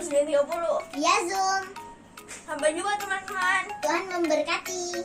9.30. Via Zoom. Sampai jumpa teman-teman. Tuhan memberkati.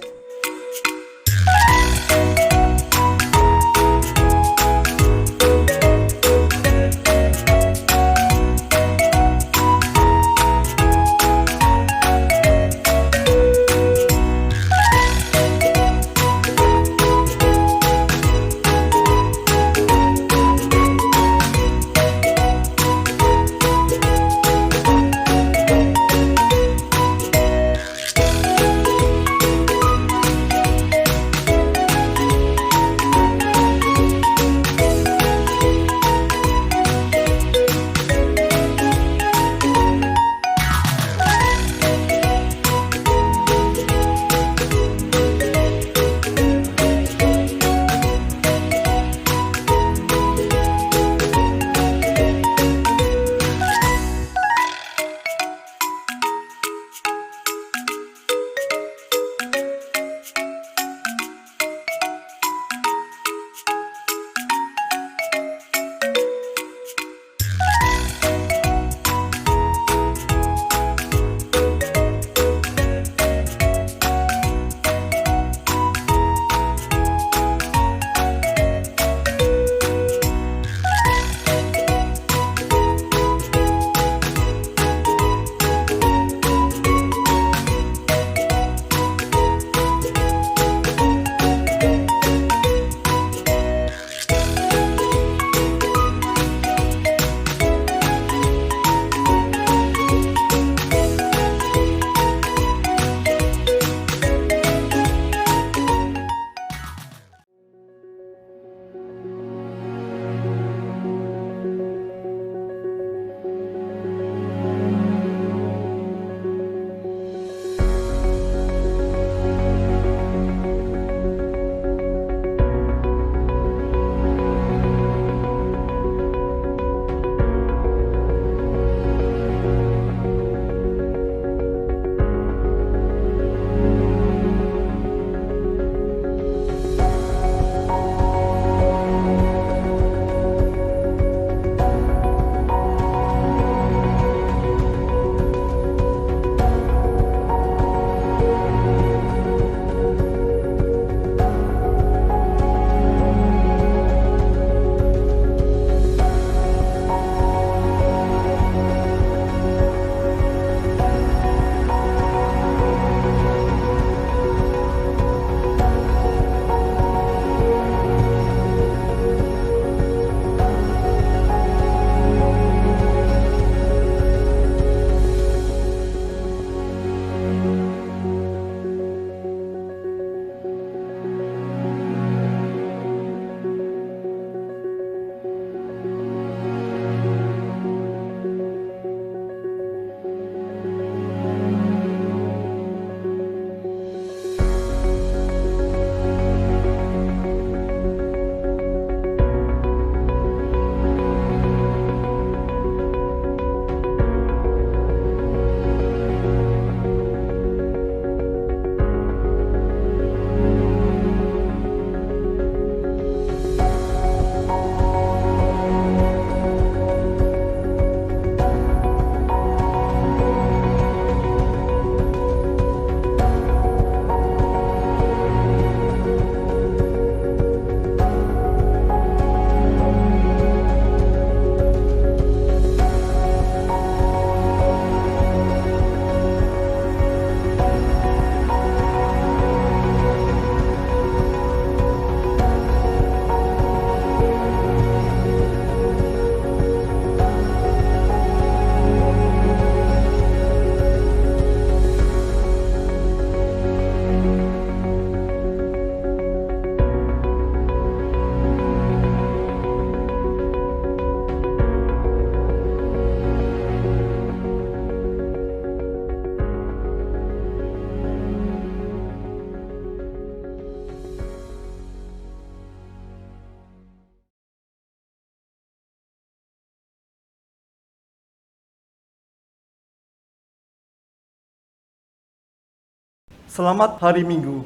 Selamat hari Minggu.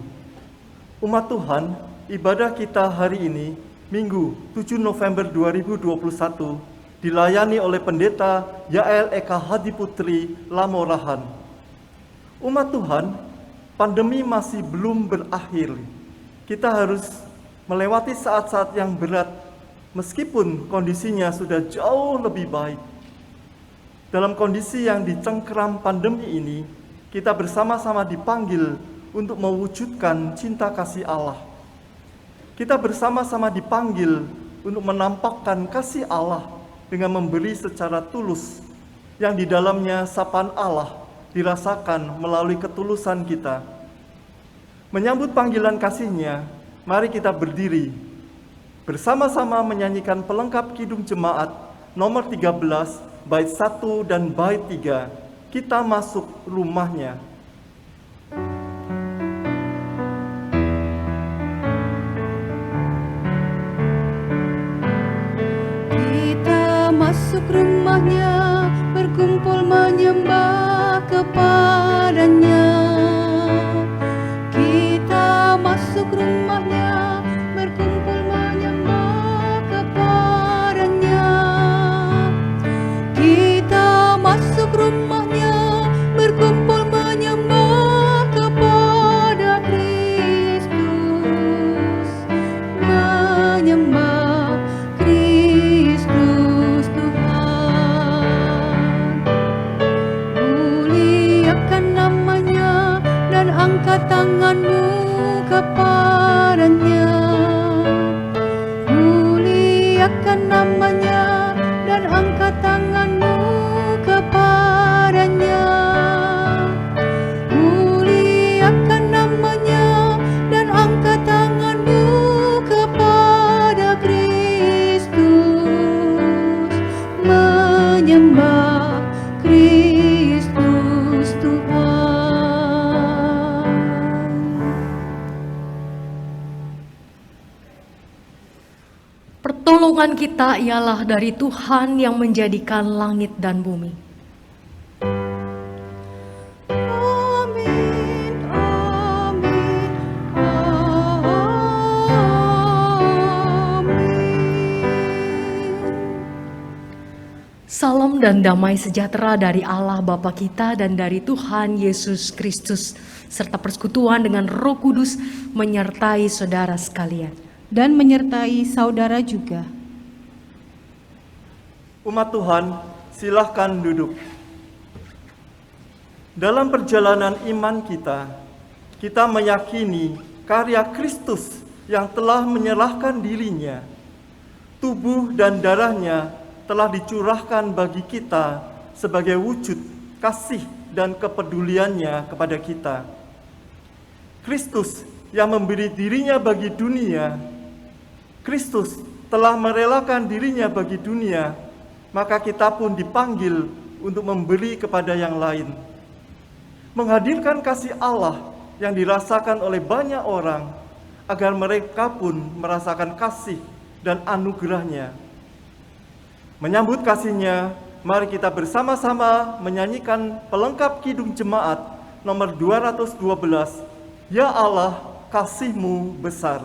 Umat Tuhan, ibadah kita hari ini, Minggu 7 November 2021, dilayani oleh Pendeta Yael Eka Hadiputri Lamorahan. Umat Tuhan, pandemi masih belum berakhir. Kita harus melewati saat-saat yang berat, meskipun kondisinya sudah jauh lebih baik. Dalam kondisi yang dicengkeram pandemi ini, kita bersama-sama dipanggil untuk mewujudkan cinta kasih Allah. Kita bersama-sama dipanggil untuk menampakkan kasih Allah dengan memberi secara tulus, yang di dalamnya sapaan Allah dirasakan melalui ketulusan kita. Menyambut panggilan kasih-Nya, mari kita berdiri, bersama-sama menyanyikan pelengkap Kidung Jemaat nomor 13, bait 1 dan bait 3, Kita Masuk Rumah-Nya. Masuk rumahnya, berkumpul menyembah kepadanya. Kita masuk rumahnya, berkumpul menyembah kepadanya. Kita masuk rumahnya, berkumpul menyembah kepada Kristus, menyembah Kristus Tuhan. Muliakan namanya dan angkat tanganmu kepadanya. Muliakan namanya dan angkat tanganmu kepadanya. Muliakan namanya dan angkat tanganmu kepada Kristus, menyembah Kristus Tuhan. Pertolongan kita ialah dari Tuhan yang menjadikan langit dan bumi. Amin, amin, amin. Salam dan damai sejahtera dari Allah Bapa kita dan dari Tuhan Yesus Kristus, serta persekutuan dengan Roh Kudus menyertai saudara sekalian. Dan menyertai saudara juga. Umat Tuhan, silahkan duduk. Dalam perjalanan iman kita meyakini karya Kristus yang telah menyerahkan dirinya. Tubuh dan darahnya telah dicurahkan bagi kita sebagai wujud kasih dan kepeduliannya kepada kita. Kristus yang memberi dirinya bagi dunia, Kristus telah merelakan dirinya bagi dunia, maka kita pun dipanggil untuk memberi kepada yang lain. Menghadirkan kasih Allah yang dirasakan oleh banyak orang, agar mereka pun merasakan kasih dan anugerah-Nya. Menyambut kasih-Nya, mari kita bersama-sama menyanyikan pelengkap Kidung Jemaat nomor 212, Ya Allah, kasih-Mu besar.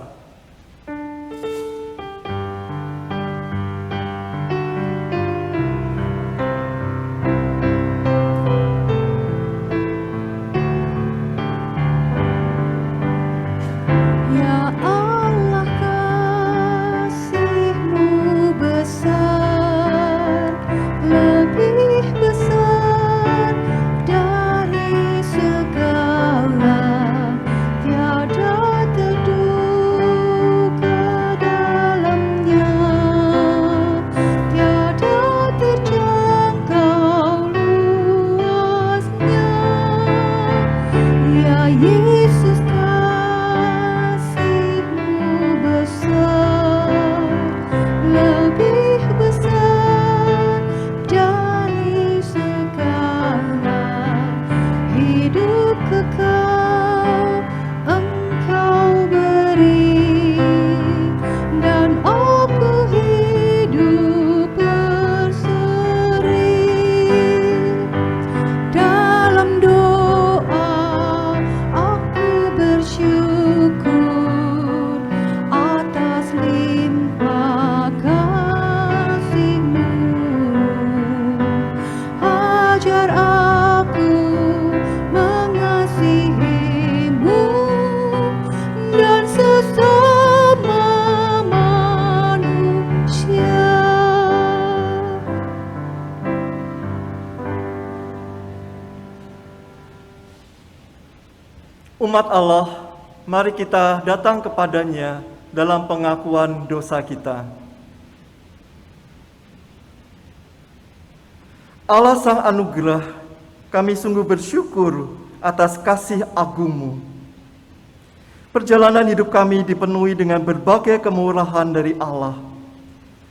Ya Allah, kasih-Mu besar, lebih besar dari segala, tiada terduga. Umat Allah, mari kita datang kepadanya dalam pengakuan dosa kita. Allah Sang Anugerah, kami sungguh bersyukur atas kasih agung-Mu. Perjalanan hidup kami dipenuhi dengan berbagai kemurahan dari Allah.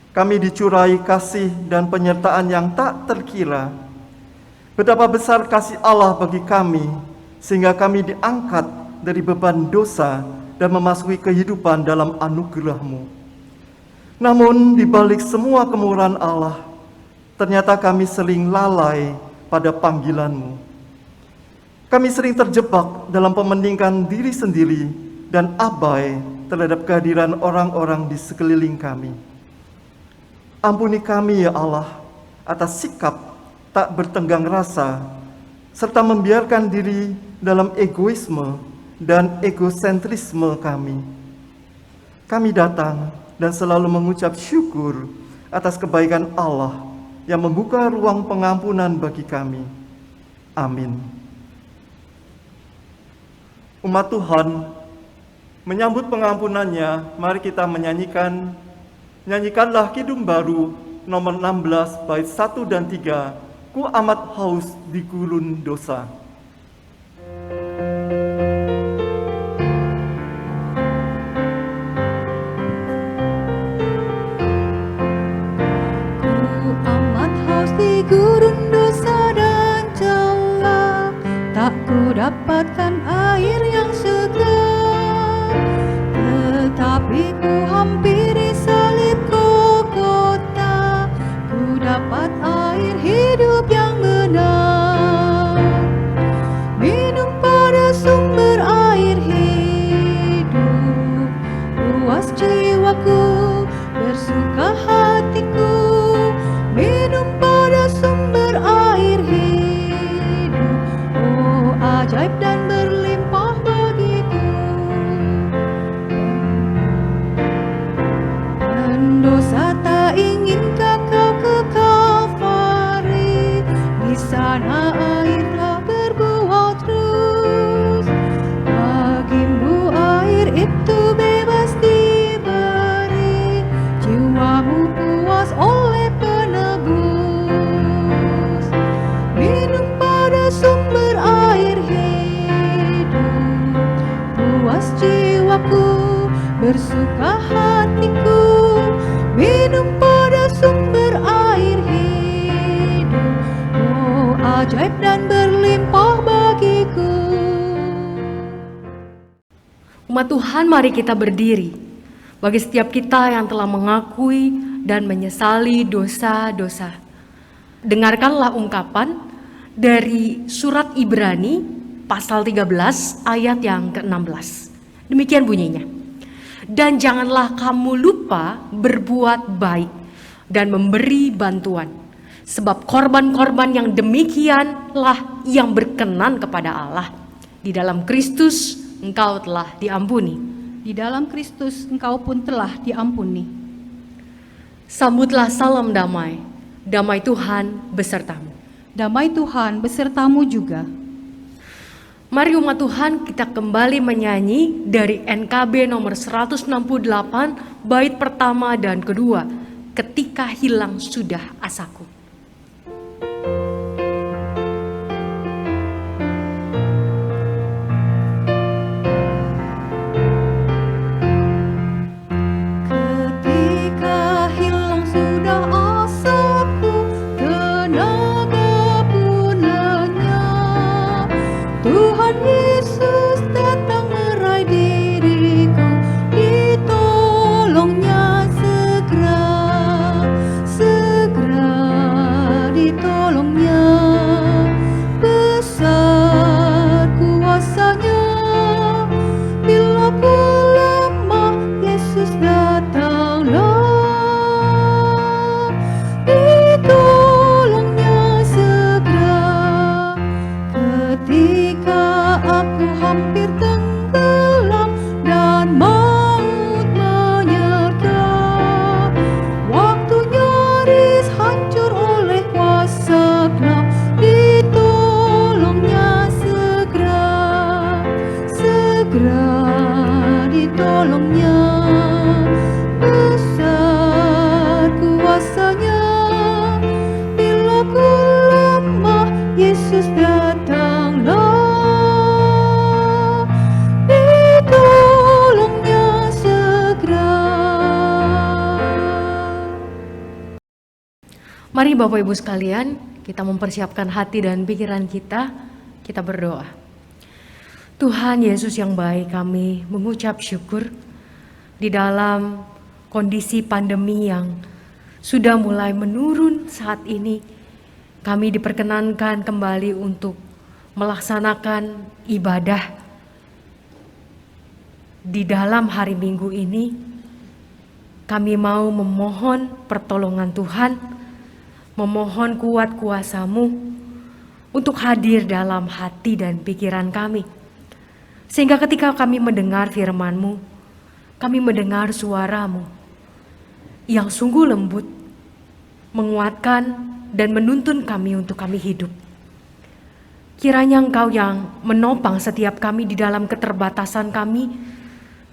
Kami dicurai kasih dan penyertaan yang tak terkira. Betapa besar kasih Allah bagi kami, sehingga kami diangkat dari beban dosa dan memasuki kehidupan dalam anugerah-Mu. Namun di balik semua kemurahan Allah, ternyata kami sering lalai pada panggilan-Mu. Kami sering terjebak dalam pementingkan diri sendiri dan abai terhadap kehadiran orang-orang di sekeliling kami. Ampuni kami ya Allah atas sikap tak bertenggang rasa, serta membiarkan diri dalam egoisme dan egosentrisme kami. Kami datang dan selalu mengucap syukur atas kebaikan Allah yang membuka ruang pengampunan bagi kami. Amin. Umat Tuhan, menyambut pengampunannya, mari kita nyanyikanlah Kidung Baru nomor 16 bait 1 dan 3, Ku amat haus di gurun dosa. Ku amat haus di gurun dosa dan celah, tak ku dapatkan air yang segar. Tetapi ku hampiri salib Golgota, ku dapat air hidup yang benar. Minum pada sumber air hidup, puas jiwaku, bersuka hatiku. Minum pada sumber air hidup, oh ajaib dan berlimpah bagiku. Dan dosa tak ingin kau ke Kalvari, di sana air telah berbuah terus. Bagimu air itu bebas diberi, jiwamu puas oleh penebus. Minum pada sumber air hidup, puas jiwaku, bersuka hatiku. Minum pada sumber air hidup, oh ajaib dan berlimpah bagiku. Umat Tuhan, mari kita berdiri. Bagi setiap kita yang telah mengakui dan menyesali dosa-dosa, dengarkanlah ungkapan dari surat Ibrani pasal 13 ayat yang ke-16. Demikian bunyinya. Dan janganlah kamu lupa berbuat baik dan memberi bantuan, sebab korban-korban yang demikianlah yang berkenan kepada Allah. Di dalam Kristus engkau telah diampuni. Di dalam Kristus engkau pun telah diampuni. Sambutlah salam damai. Damai Tuhan besertamu. Damai Tuhan besertamu juga. Mari umat Tuhan, kita kembali menyanyi dari NKB nomor 168 bait pertama dan kedua, Ketika Hilang Sudah Asaku. Ketika hilang sudah asaku, tenaga pun lenyap, Tuhan Yesus datang meraih diriku, ditolongnya segera, segera. Mari Bapak Ibu sekalian, kita mempersiapkan hati dan pikiran kita berdoa. Tuhan Yesus yang baik, kami mengucap syukur di dalam kondisi pandemi yang sudah mulai menurun saat ini. Kami diperkenankan kembali untuk melaksanakan ibadah di dalam hari Minggu ini. Kami mau memohon pertolongan Tuhan, memohon kuat kuasa-Mu untuk hadir dalam hati dan pikiran kami. Sehingga ketika kami mendengar firman-Mu, kami mendengar suara-Mu yang sungguh lembut, menguatkan dan menuntun kami untuk kami hidup. Kiranya Engkau yang menopang setiap kami di dalam keterbatasan kami,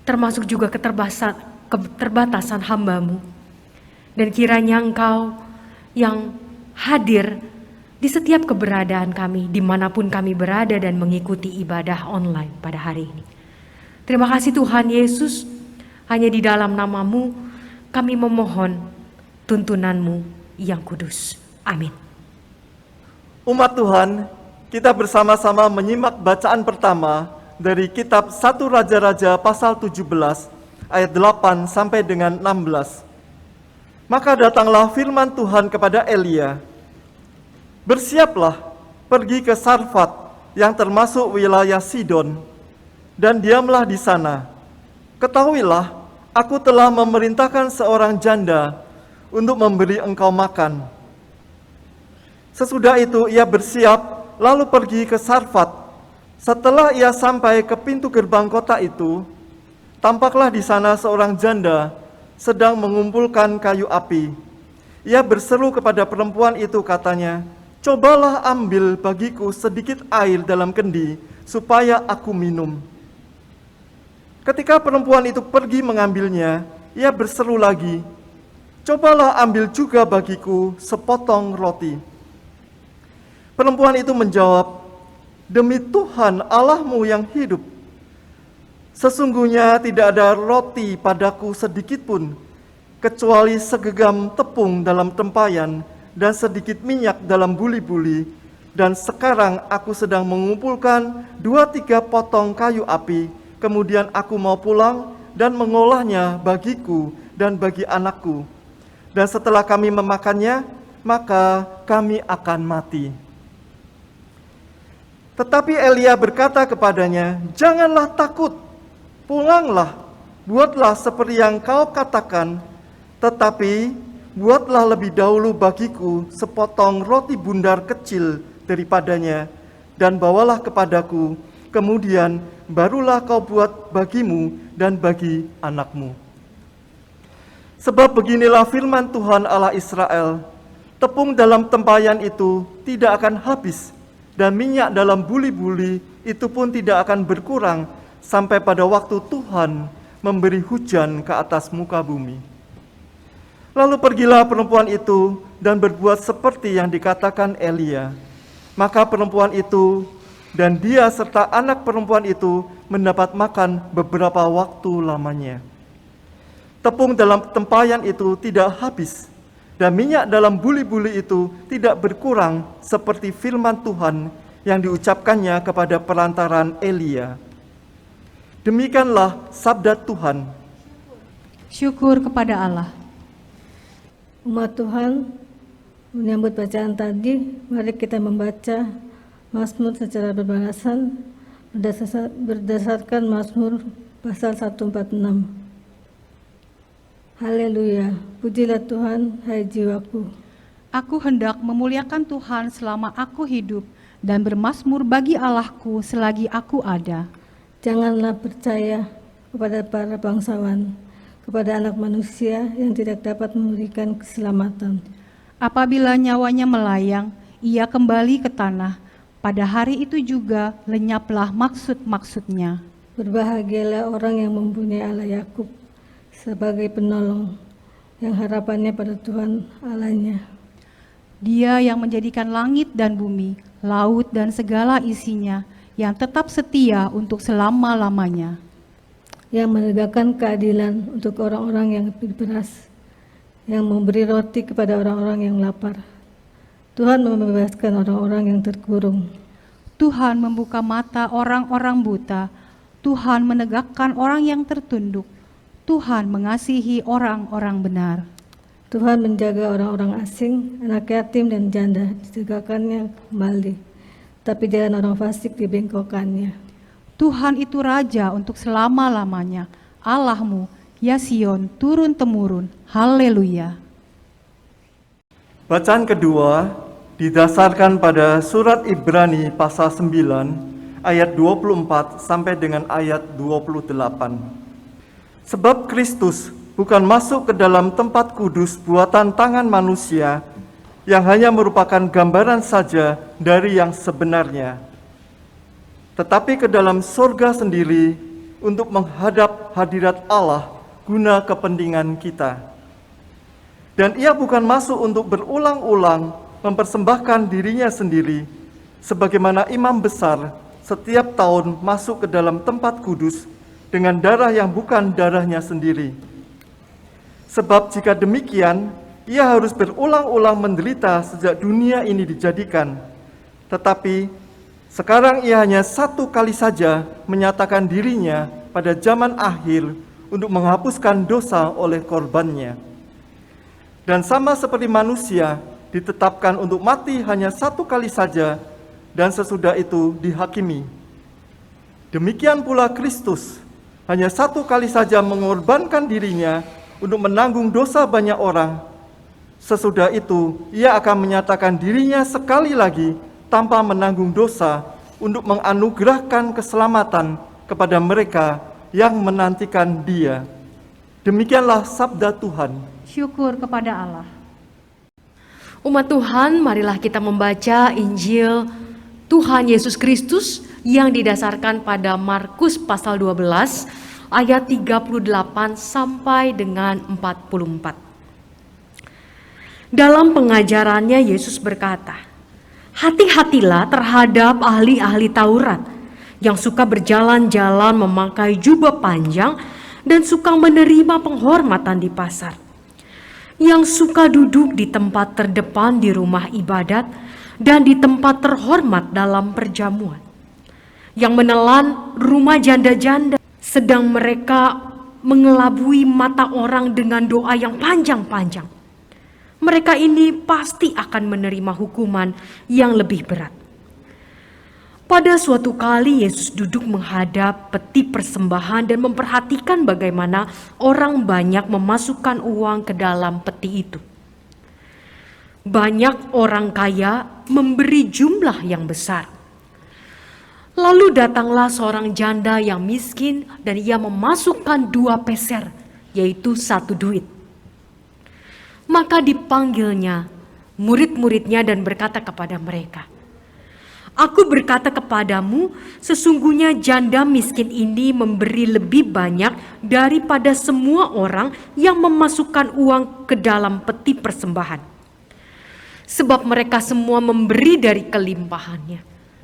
termasuk juga keterbatasan hamba-Mu. Dan kiranya Engkau yang hadir di setiap keberadaan kami, dimanapun kami berada dan mengikuti ibadah online pada hari ini. Terima kasih Tuhan Yesus, hanya di dalam nama-Mu kami memohon tuntunan-Mu yang kudus. Amin. Umat Tuhan, kita bersama-sama menyimak bacaan pertama dari kitab 1 Raja-Raja pasal 17 ayat 8 sampai dengan 16. Maka datanglah firman Tuhan kepada Elia, "Bersiaplah, pergi ke Sarfat yang termasuk wilayah Sidon, dan diamlah di sana. Ketahuilah, aku telah memerintahkan seorang janda untuk memberi engkau makan." Sesudah itu ia bersiap, lalu pergi ke Sarfat. Setelah ia sampai ke pintu gerbang kota itu, tampaklah di sana seorang janda sedang mengumpulkan kayu api. Ia berseru kepada perempuan itu, katanya, "Cobalah ambil bagiku sedikit air dalam kendi, supaya aku minum." Ketika perempuan itu pergi mengambilnya, ia berseru lagi, "Cobalah ambil juga bagiku sepotong roti." Perempuan itu menjawab, "Demi Tuhan Allahmu yang hidup, sesungguhnya tidak ada roti padaku sedikit pun, kecuali segenggam tepung dalam tempayan dan sedikit minyak dalam buli-buli, dan sekarang aku sedang mengumpulkan 2-3 potong kayu api, kemudian aku mau pulang dan mengolahnya bagiku dan bagi anakku, dan setelah kami memakannya, maka kami akan mati." Tetapi Elia berkata kepadanya, "Janganlah takut, pulanglah, buatlah seperti yang kau katakan, tetapi buatlah lebih dahulu bagiku sepotong roti bundar kecil daripadanya, dan bawalah kepadaku, kemudian barulah kau buat bagimu dan bagi anakmu." Sebab beginilah firman Tuhan Allah Israel, "Tepung dalam tempayan itu tidak akan habis, dan minyak dalam buli-buli itu pun tidak akan berkurang sampai pada waktu Tuhan memberi hujan ke atas muka bumi." Lalu pergilah perempuan itu dan berbuat seperti yang dikatakan Elia. Maka perempuan itu dan dia serta anak perempuan itu mendapat makan beberapa waktu lamanya. Tepung dalam tempayan itu tidak habis, dan minyak dalam buli-buli itu tidak berkurang seperti firman Tuhan yang diucapkannya kepada perantaran Elia. Demikianlah sabda Tuhan. Syukur kepada Allah. Umat Tuhan, menyambut bacaan tadi, mari kita membaca Mazmur secara berbalasan berdasarkan Mazmur pasal 146. Haleluya, pujilah Tuhan, hai jiwaku. Aku hendak memuliakan Tuhan selama aku hidup, dan bermazmur bagi Allahku selagi aku ada. Janganlah percaya kepada para bangsawan, kepada anak manusia yang tidak dapat memberikan keselamatan. Apabila nyawanya melayang, ia kembali ke tanah. Pada hari itu juga lenyaplah maksud-maksudnya. Berbahagialah orang yang mempunyai Allah Yakub sebagai penolong, yang harapannya pada Tuhan Allahnya. Dia yang menjadikan langit dan bumi, laut dan segala isinya, yang tetap setia untuk selama-lamanya. Yang menegakkan keadilan untuk orang-orang yang berberas, yang memberi roti kepada orang-orang yang lapar. Tuhan membebaskan orang-orang yang terkurung. Tuhan membuka mata orang-orang buta. Tuhan menegakkan orang yang tertunduk. Tuhan mengasihi orang-orang benar. Tuhan menjaga orang-orang asing, anak yatim dan janda ditegakkannya kembali, tapi jalan orang fasik dibengkokkannya. Tuhan itu Raja untuk selama-lamanya. Allahmu, ya Sion, turun-temurun. Haleluya. Bacaan kedua didasarkan pada surat Ibrani pasal 9 ayat 24 sampai dengan ayat 28. Sebab Kristus bukan masuk ke dalam tempat kudus buatan tangan manusia yang hanya merupakan gambaran saja dari yang sebenarnya, tetapi ke dalam surga sendiri untuk menghadap hadirat Allah guna kepentingan kita. Dan ia bukan masuk untuk berulang-ulang mempersembahkan dirinya sendiri, sebagaimana imam besar setiap tahun masuk ke dalam tempat kudus dengan darah yang bukan darahnya sendiri. Sebab jika demikian, ia harus berulang-ulang menderita sejak dunia ini dijadikan. Tetapi sekarang ia hanya satu kali saja menyatakan dirinya pada zaman akhir untuk menghapuskan dosa oleh korbannya. Dan sama seperti manusia ditetapkan untuk mati hanya satu kali saja, dan sesudah itu dihakimi. Demikian pula Kristus hanya satu kali saja mengorbankan dirinya untuk menanggung dosa banyak orang. Sesudah itu, ia akan menyatakan dirinya sekali lagi tanpa menanggung dosa untuk menganugerahkan keselamatan kepada mereka yang menantikan Dia. Demikianlah sabda Tuhan. Syukur kepada Allah. Umat Tuhan, marilah kita membaca Injil Tuhan Yesus Kristus yang didasarkan pada Markus pasal 12 ayat 38 sampai dengan 44. Dalam pengajarannya Yesus berkata, "Hati-hatilah terhadap ahli-ahli Taurat yang suka berjalan-jalan memakai jubah panjang dan suka menerima penghormatan di pasar, yang suka duduk di tempat terdepan di rumah ibadat dan di tempat terhormat dalam perjamuan, yang menelan rumah janda-janda, sedang mereka mengelabui mata orang dengan doa yang panjang-panjang. Mereka ini pasti akan menerima hukuman yang lebih berat." Pada suatu kali Yesus duduk menghadap peti persembahan dan memperhatikan bagaimana orang banyak memasukkan uang ke dalam peti itu. Banyak orang kaya memberi jumlah yang besar. Lalu datanglah seorang janda yang miskin dan ia memasukkan 2 peser, yaitu 1 duit. Maka dipanggilnya murid-muridnya dan berkata kepada mereka, "Aku berkata kepadamu, sesungguhnya janda miskin ini memberi lebih banyak daripada semua orang yang memasukkan uang ke dalam peti persembahan. Sebab mereka semua memberi dari kelimpahannya,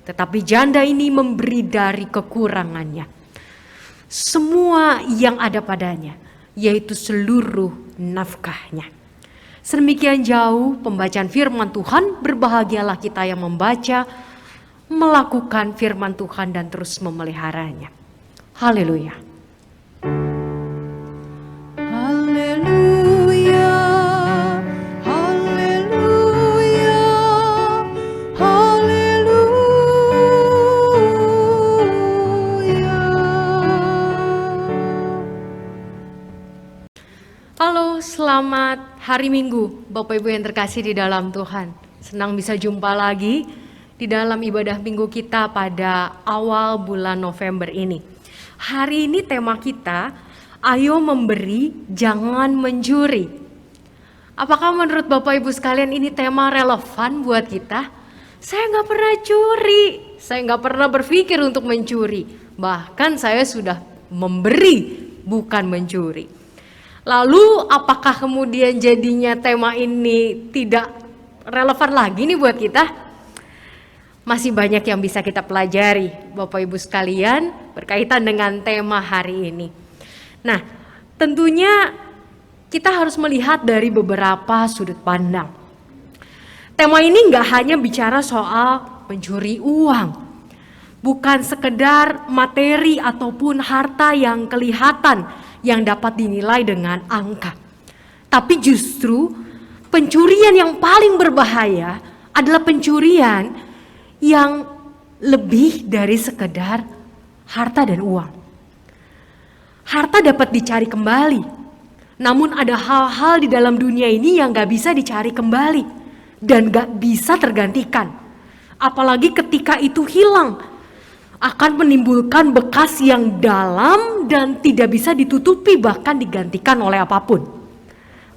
tetapi janda ini memberi dari kekurangannya, semua yang ada padanya, yaitu seluruh nafkahnya." Sedemikian jauh pembacaan firman Tuhan. Berbahagialah kita yang membaca, melakukan firman Tuhan dan terus memeliharanya. Haleluya. Haleluya, haleluya, haleluya. Halo, selamat hari Minggu Bapak Ibu yang terkasih di dalam Tuhan. Senang bisa jumpa lagi di dalam ibadah minggu kita pada awal bulan November ini. Hari ini tema kita, ayo memberi, jangan mencuri. Apakah menurut Bapak Ibu sekalian ini tema relevan buat kita? Saya nggak pernah curi, saya nggak pernah berpikir untuk mencuri. Bahkan saya sudah memberi, bukan mencuri. Lalu apakah kemudian jadinya tema ini tidak relevan lagi nih buat kita? Masih banyak yang bisa kita pelajari Bapak Ibu sekalian berkaitan dengan tema hari ini. Nah, tentunya kita harus melihat dari beberapa sudut pandang. Tema ini nggak hanya bicara soal pencuri uang, bukan sekedar materi ataupun harta yang kelihatan yang dapat dinilai dengan angka. Tapi justru pencurian yang paling berbahaya adalah pencurian yang lebih dari sekedar harta dan uang. Harta dapat dicari kembali, namun ada hal-hal di dalam dunia ini yang gak bisa dicari kembali dan gak bisa tergantikan. Apalagi ketika itu hilang, akan menimbulkan bekas yang dalam dan tidak bisa ditutupi bahkan digantikan oleh apapun.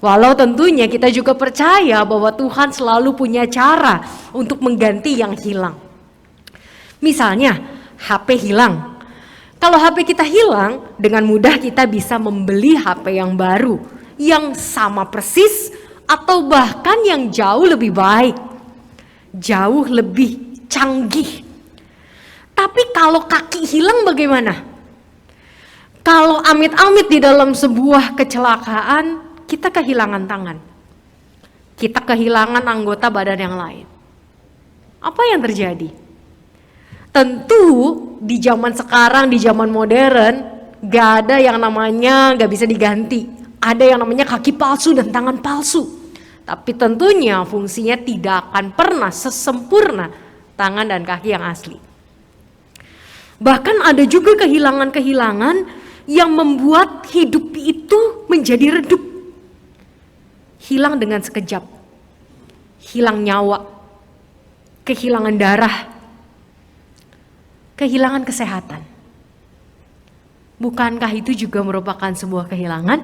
Walau tentunya kita juga percaya bahwa Tuhan selalu punya cara untuk mengganti yang hilang. Misalnya HP hilang. Kalau HP kita hilang, dengan mudah kita bisa membeli HP yang baru, yang sama persis atau bahkan yang jauh lebih baik, jauh lebih canggih. Tapi kalau kaki hilang bagaimana? Kalau amit-amit di dalam sebuah kecelakaan, kita kehilangan tangan, kita kehilangan anggota badan yang lain. Apa yang terjadi? Tentu di zaman sekarang, di zaman modern, gak ada yang namanya gak bisa diganti. Ada yang namanya kaki palsu dan tangan palsu. Tapi tentunya fungsinya tidak akan pernah sesempurna tangan dan kaki yang asli. Bahkan ada juga kehilangan-kehilangan yang membuat hidup itu menjadi redup. Hilang dengan sekejap, hilang nyawa, kehilangan darah, kehilangan kesehatan. Bukankah itu juga merupakan sebuah kehilangan?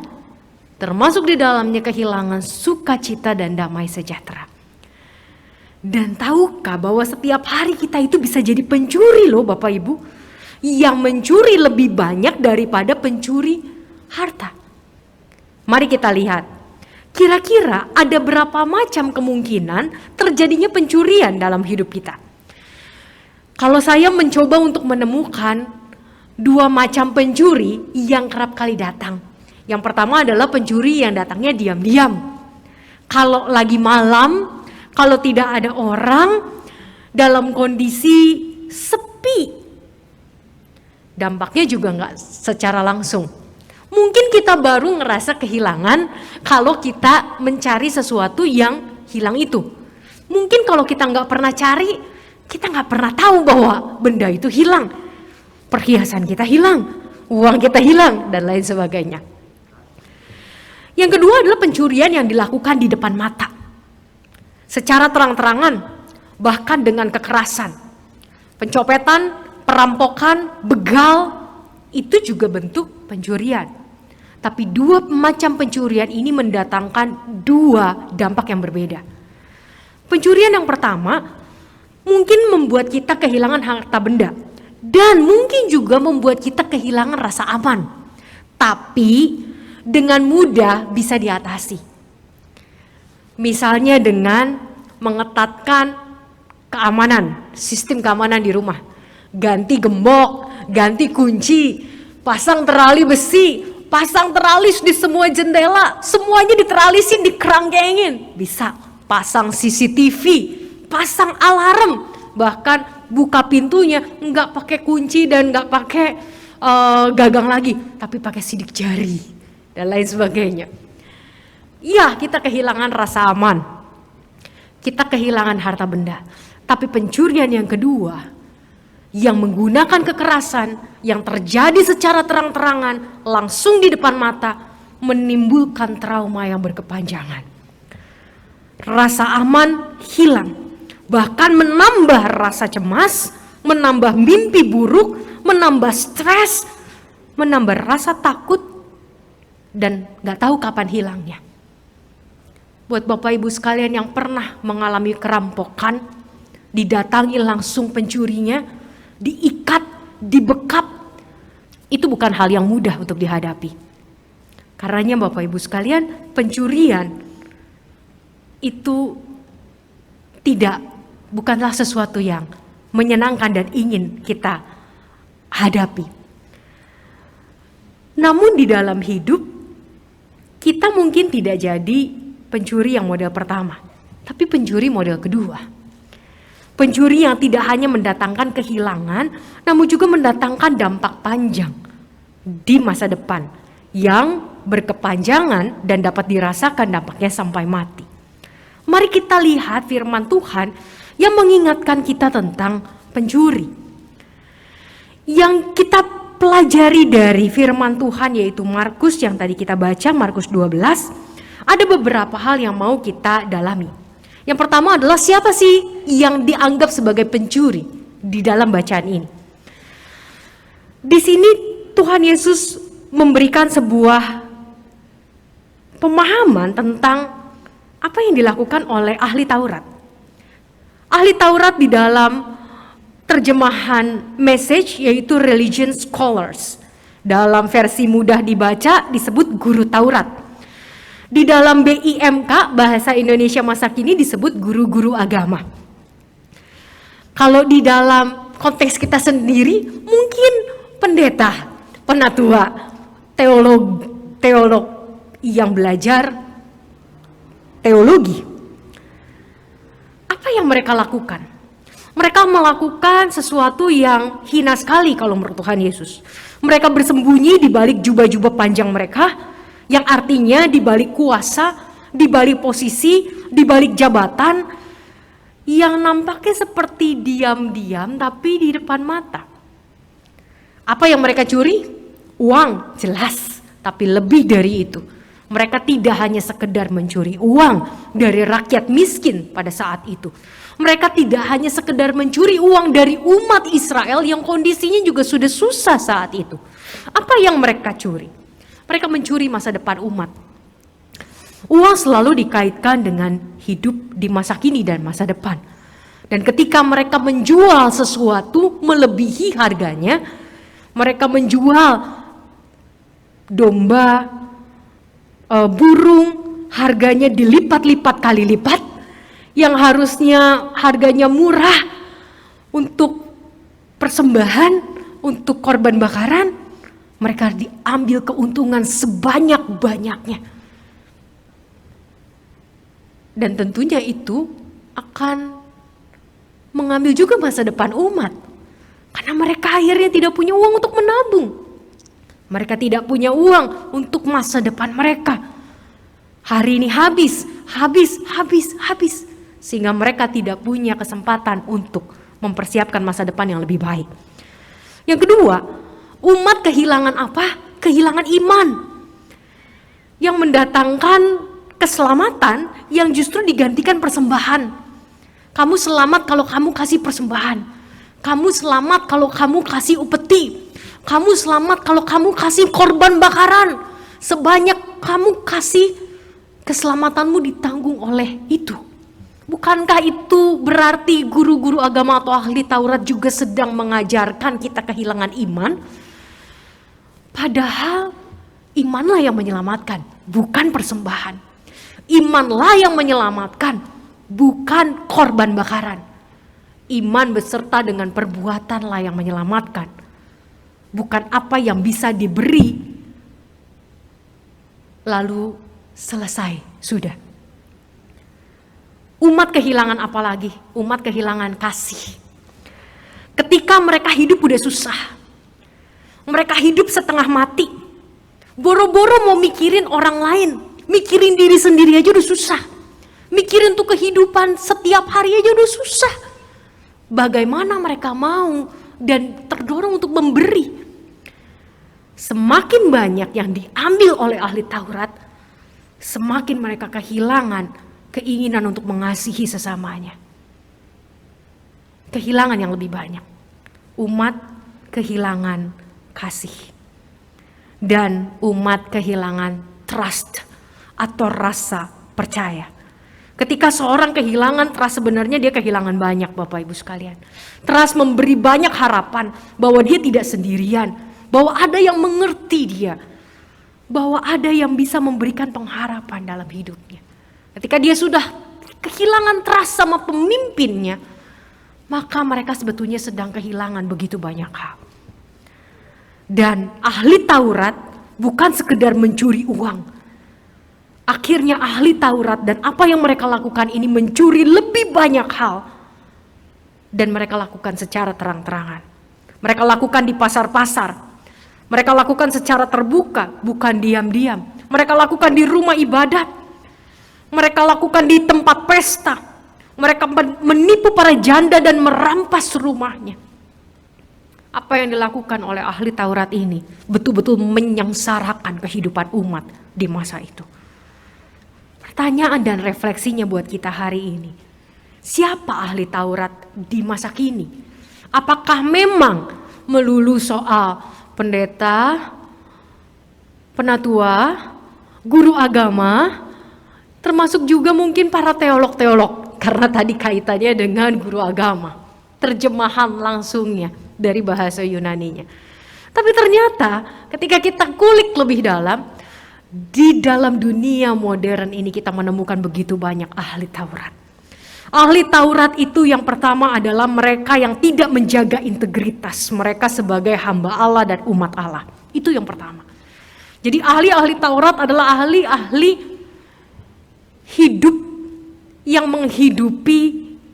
Termasuk di dalamnya kehilangan sukacita dan damai sejahtera. Dan tahukah bahwa setiap hari kita itu bisa jadi pencuri loh Bapak Ibu, yang mencuri lebih banyak daripada pencuri harta. Mari kita lihat. Kira-kira ada berapa macam kemungkinan terjadinya pencurian dalam hidup kita? Kalau saya mencoba untuk menemukan 2 macam pencuri yang kerap kali datang. Yang pertama adalah pencuri yang datangnya diam-diam. Kalau lagi malam, kalau tidak ada orang, dalam kondisi sepi. Dampaknya juga nggak secara langsung. Mungkin kita baru ngerasa kehilangan kalau kita mencari sesuatu yang hilang itu. Mungkin kalau kita nggak pernah cari, kita nggak pernah tahu bahwa benda itu hilang. Perhiasan kita hilang, uang kita hilang, dan lain sebagainya. Yang kedua adalah pencurian yang dilakukan di depan mata. Secara terang-terangan, bahkan dengan kekerasan. Pencopetan, perampokan, begal, itu juga bentuk pencurian. Tapi 2 macam pencurian ini mendatangkan 2 dampak yang berbeda. Pencurian yang pertama mungkin membuat kita kehilangan harta benda dan mungkin juga membuat kita kehilangan rasa aman. Tapi dengan mudah bisa diatasi. Misalnya dengan mengetatkan keamanan, sistem keamanan di rumah. Ganti gembok, ganti kunci, pasang terali besi, pasang teralis di semua jendela, semuanya diteralisin, dikerangkengin. Bisa pasang CCTV, pasang alarm, bahkan buka pintunya nggak pakai kunci dan nggak pakai gagang lagi, tapi pakai sidik jari dan lain sebagainya. Iya, kita kehilangan rasa aman, kita kehilangan harta benda. Tapi pencurian yang kedua, yang menggunakan kekerasan, yang terjadi secara terang-terangan, langsung di depan mata, menimbulkan trauma yang berkepanjangan. Rasa aman hilang, bahkan menambah rasa cemas, menambah mimpi buruk, menambah stres, menambah rasa takut, dan gak tahu kapan hilangnya. Buat Bapak Ibu sekalian yang pernah mengalami kerampokan, didatangi langsung pencurinya, diikat, dibekap, itu bukan hal yang mudah untuk dihadapi. Karenanya Bapak Ibu sekalian, pencurian itu bukanlah sesuatu yang menyenangkan dan ingin kita hadapi. Namun di dalam hidup, kita mungkin tidak jadi pencuri yang model pertama. tapi pencuri model kedua. Pencuri yang tidak hanya mendatangkan kehilangan, namun juga mendatangkan dampak panjang di masa depan yang berkepanjangan dan dapat dirasakan dampaknya sampai mati. Mari kita lihat firman Tuhan yang mengingatkan kita tentang pencuri. Yang kita pelajari dari firman Tuhan yaitu Markus yang tadi kita baca, Markus 12, ada beberapa hal yang mau kita dalami. Yang pertama adalah siapa sih yang dianggap sebagai pencuri di dalam bacaan ini. Di sini Tuhan Yesus memberikan sebuah pemahaman tentang apa yang dilakukan oleh ahli Taurat. Ahli Taurat di dalam terjemahan Message yaitu religion scholars. Dalam versi mudah dibaca disebut guru Taurat. Di dalam BIMK, Bahasa Indonesia Masa Kini disebut guru-guru agama. Kalau di dalam konteks kita sendiri, mungkin pendeta, penatua, teolog yang belajar teologi. Apa yang mereka lakukan? Mereka melakukan sesuatu yang hina sekali kalau menurut Tuhan Yesus. Mereka bersembunyi di balik jubah-jubah panjang mereka, yang artinya di balik kuasa, di balik posisi, di balik jabatan yang nampaknya seperti diam-diam tapi di depan mata. Apa yang mereka curi? Uang, jelas, tapi lebih dari itu. Mereka tidak hanya sekedar mencuri uang dari rakyat miskin pada saat itu. Mereka tidak hanya sekedar mencuri uang dari umat Israel yang kondisinya juga sudah susah saat itu. Apa yang mereka curi? Mereka mencuri masa depan umat. Uang selalu dikaitkan dengan hidup di masa kini dan masa depan. Dan ketika mereka menjual sesuatu melebihi harganya, mereka menjual domba, burung, harganya dilipat-lipat kali lipat, yang harusnya harganya murah untuk persembahan, untuk korban bakaran, mereka diambil keuntungan sebanyak-banyaknya. Dan tentunya itu akan mengambil juga masa depan umat. Karena mereka akhirnya tidak punya uang untuk menabung. Mereka tidak punya uang untuk masa depan mereka. Hari ini habis. Sehingga mereka tidak punya kesempatan untuk mempersiapkan masa depan yang lebih baik. Yang kedua, umat kehilangan apa? Kehilangan iman. Yang mendatangkan keselamatan yang justru digantikan persembahan. Kamu selamat kalau kamu kasih persembahan. Kamu selamat kalau kamu kasih upeti. Kamu selamat kalau kamu kasih korban bakaran. Sebanyak kamu kasih, keselamatanmu ditanggung oleh itu. Bukankah itu berarti guru-guru agama atau ahli Taurat juga sedang mengajarkan kita kehilangan iman? Padahal imanlah yang menyelamatkan, bukan persembahan. Imanlah yang menyelamatkan, bukan korban bakaran. Iman beserta dengan perbuatanlah yang menyelamatkan. Bukan apa yang bisa diberi, lalu selesai, sudah. Umat kehilangan apa lagi? Umat kehilangan kasih. Ketika mereka hidup udah susah, mereka hidup setengah mati, boro-boro mau mikirin orang lain, mikirin diri sendiri aja udah susah, mikirin tuh kehidupan setiap hari aja udah susah. Bagaimana mereka mau dan terdorong untuk memberi? Semakin banyak yang diambil oleh ahli Taurat, semakin mereka kehilangan keinginan untuk mengasihi sesamanya. Kehilangan yang lebih banyak. Umat kehilangan kasih. Dan umat kehilangan trust atau rasa percaya. Ketika seorang kehilangan trust, sebenarnya dia kehilangan banyak, Bapak Ibu sekalian. Trust memberi banyak harapan bahwa dia tidak sendirian, bahwa ada yang mengerti dia, bahwa ada yang bisa memberikan pengharapan dalam hidupnya. Ketika dia sudah kehilangan trust sama pemimpinnya, maka mereka sebetulnya sedang kehilangan begitu banyak hal. Dan ahli Taurat bukan sekedar mencuri uang. Akhirnya ahli Taurat dan apa yang mereka lakukan ini mencuri lebih banyak hal. Dan mereka lakukan secara terang-terangan. Mereka lakukan di pasar-pasar. Mereka lakukan secara terbuka, bukan diam-diam. Mereka lakukan di rumah ibadat. Mereka lakukan di tempat pesta. Mereka menipu para janda dan merampas rumahnya. Apa yang dilakukan oleh ahli Taurat ini betul-betul menyengsarakan kehidupan umat di masa itu. Pertanyaan dan refleksinya buat kita hari ini. Siapa ahli Taurat di masa kini? Apakah memang melulu soal pendeta, penatua, guru agama, termasuk juga mungkin para teolog-teolog, karena tadi kaitannya dengan guru agama, terjemahan langsungnya dari bahasa Yunaninya. Tapi ternyata ketika kita kulik lebih dalam, di dalam dunia modern ini kita menemukan begitu banyak ahli Taurat. Ahli Taurat itu yang pertama adalah mereka yang tidak menjaga integritas mereka sebagai hamba Allah dan umat Allah. Itu yang pertama. Jadi ahli-ahli Taurat adalah ahli-ahli hidup yang menghidupi